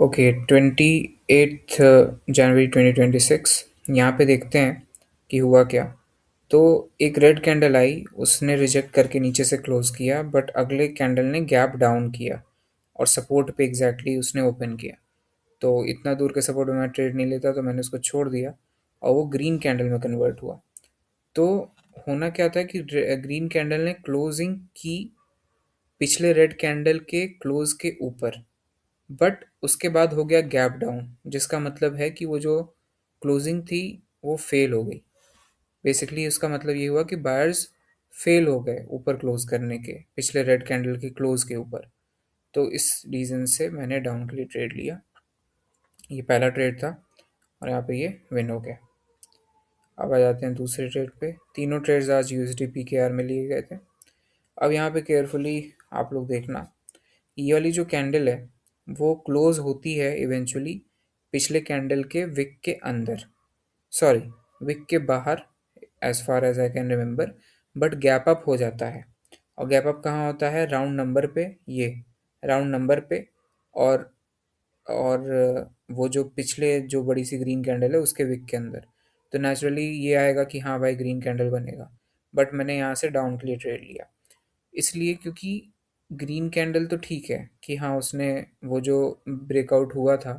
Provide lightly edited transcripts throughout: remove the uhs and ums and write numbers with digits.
Okay, 28 जनवरी 2026। यहाँ पे देखते हैं कि हुआ क्या। तो एक रेड कैंडल आई, उसने रिजेक्ट करके नीचे से क्लोज किया, बट अगले कैंडल ने गैप डाउन किया और सपोर्ट पे एग्जैक्टली उसने ओपन किया। तो इतना दूर के सपोर्ट में मैं ट्रेड नहीं लेता, तो मैंने उसको छोड़ दिया और वो ग्रीन कैंडल में कन्वर्ट हुआ। तो होना क्या था कि ग्रीन कैंडल ने क्लोजिंग की पिछले रेड कैंडल के क्लोज के ऊपर, बट उसके बाद हो गया गैप डाउन, जिसका मतलब है कि वो जो क्लोजिंग थी वो फेल हो गई। बेसिकली उसका मतलब ये हुआ कि बायर्स फेल हो गए ऊपर क्लोज करने के, पिछले रेड कैंडल के क्लोज के ऊपर। तो इस रीज़न से मैंने डाउन के लिए ट्रेड लिया। ये पहला ट्रेड था और यहाँ पे ये विन हो गया। अब आ जाते हैं दूसरे ट्रेड पे। तीनों ट्रेड्स आज यूएसडी पीकेआर में लिए गए थे। अब यहाँ पे केयरफुली आप लोग देखना, ये वाली जो कैंडल है वो क्लोज होती है इवेंचुअली पिछले कैंडल के विक के अंदर, सॉरी, विक के बाहर, as far as I can remember. But gap up हो जाता है। और गैप अप कहाँ होता है? राउंड नंबर पे, ये राउंड नंबर पे। और वो जो पिछले जो बड़ी सी ग्रीन कैंडल है उसके विक के अंदर। तो नेचुरली ये आएगा कि हाँ भाई ग्रीन कैंडल बनेगा। बट मैंने यहाँ से डाउन के लिए ट्रेड लिया, इसलिए क्योंकि ग्रीन कैंडल तो ठीक है कि हाँ उसने वो जो ब्रेकआउट हुआ था,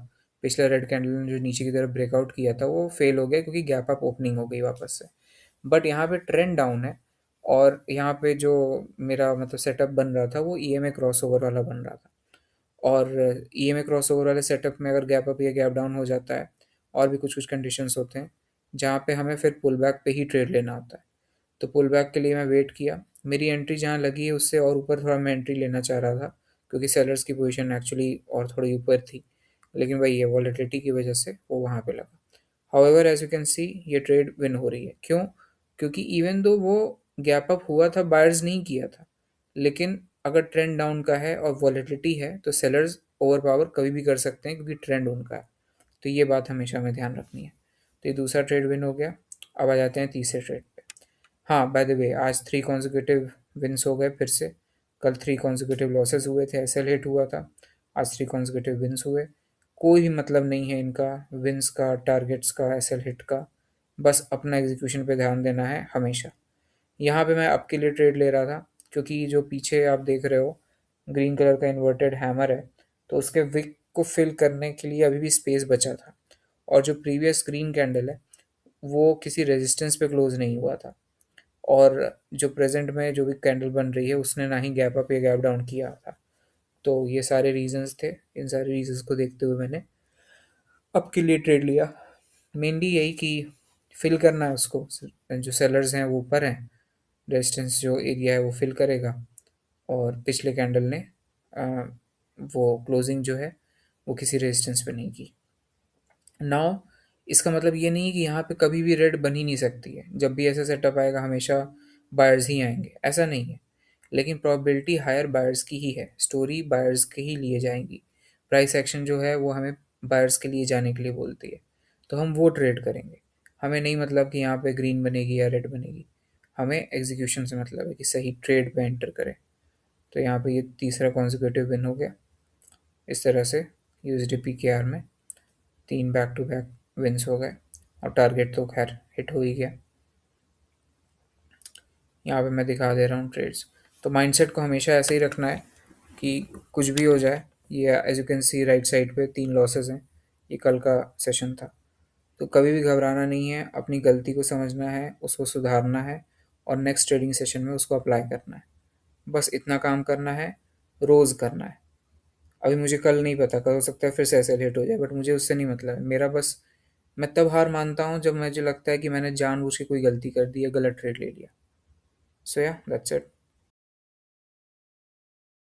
पिछला रेड कैंडल ने जो नीचे की तरफ ब्रेकआउट किया था वो फेल हो गया क्योंकि गैप अप ओपनिंग हो गई वापस से। बट यहाँ पे ट्रेंड डाउन है। और यहाँ पे जो मेरा मतलब सेटअप बन रहा था वो ईएमए क्रॉसओवर वाला बन रहा था। और ईएमए क्रॉसओवर वाले सेटअप में अगर गैप अप या गैप डाउन हो जाता है, और भी कुछ कुछ कंडीशंस होते हैं जहाँ पे हमें फिर पुल बैक पे ही ट्रेड लेना होता है। तो पुल बैक के लिए मैं वेट किया। मेरी एंट्री जहाँ लगी है उससे और ऊपर थोड़ा मैं एंट्री लेना चाह रहा था, क्योंकि सेलर्स की पोजीशन एक्चुअली और थोड़ी ऊपर थी। लेकिन वही है, वॉलेटिलिटी की वजह से वो वहाँ पे लगा। However as you can see, ये ट्रेड विन हो रही है। क्यों? क्योंकि इवन दो वो गैप अप हुआ था, बायर्स नहीं किया था, लेकिन अगर ट्रेंड डाउन का है और वॉलेटिलिटी है तो सेलर्स ओवर पावर कभी भी कर सकते हैं क्योंकि ट्रेंड उनका है। तो ये बात हमेशा हमें ध्यान रखनी है। तो ये दूसरा ट्रेड विन हो गया। अब आ जाते हैं तीसरे ट्रेड पे। हाँ, बाय द वे, आज 3 कॉन्सेक्यूटिव विन्स हो गए फिर से। कल 3 कॉन्सेक्यूटिव लॉसेस हुए थे, एसएल हिट हुआ था। आज 3 कॉन्सेक्यूटिव विन्स हुए। कोई भी मतलब नहीं है इनका विन्स का, टारगेट्स का, एसएल हिट का। बस अपना एग्जीक्यूशन पे ध्यान देना है हमेशा। यहाँ पे मैं अप के लिए ट्रेड ले रहा था, क्योंकि जो पीछे आप देख रहे हो ग्रीन कलर का इन्वर्टेड हैमर है, तो उसके विक को फिल करने के लिए अभी भी स्पेस बचा था। और जो प्रीवियस ग्रीन कैंडल है वो किसी रेजिस्टेंस पे क्लोज नहीं हुआ था। और जो प्रेजेंट में जो भी कैंडल बन रही है उसने ना ही गैप अप या गैप डाउन किया था। तो ये सारे रीजंस थे। इन सारे रीजंस को देखते हुए मैंने अप के लिए ट्रेड लिया। मेनली यही कि फिल करना है उसको। जो सेलर्स हैं वो ऊपर हैं, रेजिस्टेंस जो एरिया है वो फिल करेगा। और पिछले कैंडल ने अ, वो क्लोजिंग जो है वो किसी रेजिस्टेंस पे नहीं की। नाउ इसका मतलब ये नहीं है कि यहाँ पे कभी भी रेड बन ही नहीं सकती है। जब भी ऐसा सेटअप आएगा हमेशा बायर्स ही आएंगे, ऐसा नहीं है। लेकिन प्रोबेबिलिटी हायर बायर्स की ही है, स्टोरी बायर्स के ही लिए जाएंगी। प्राइस एक्शन जो है वो हमें बायर्स के लिए जाने के लिए बोलती है। तो हम वो ट्रेड करेंगे। हमें नहीं मतलब कि यहाँ पे ग्रीन बनेगी या रेड बनेगी। हमें एग्जीक्यूशन से मतलब है कि सही ट्रेड पे एंटर करें। तो यहाँ पे ये तीसरा कॉन्जिक्यूटिव विन हो गया। इस तरह से यूएसडी पीकेआर में 3 बैक टू बैक विंस हो गए। और टारगेट तो खैर हिट हो ही गया। यहाँ पे मैं दिखा दे रहा हूँ ट्रेड्स। तो माइंडसेट को हमेशा ऐसे ही रखना है कि कुछ भी हो जाए। ये as you can see right side पे 3 लॉसेस हैं। ये कल का सेशन था। तो कभी भी घबराना नहीं है, अपनी गलती को समझना है, उसको सुधारना है और नेक्स्ट ट्रेडिंग सेशन में उसको अप्लाई करना है। बस इतना काम करना है, रोज़ करना है। अभी मुझे कल नहीं पता, कल हो सकता है फिर से ऐसे लेट हो जाए, बट मुझे उससे नहीं मतलब है। मेरा बस, मैं तब हार मानता हूँ जब मुझे लगता है कि मैंने जानबूझ के कोई गलती कर दी या गलत ट्रेड ले लिया। सो या दैट्स इट।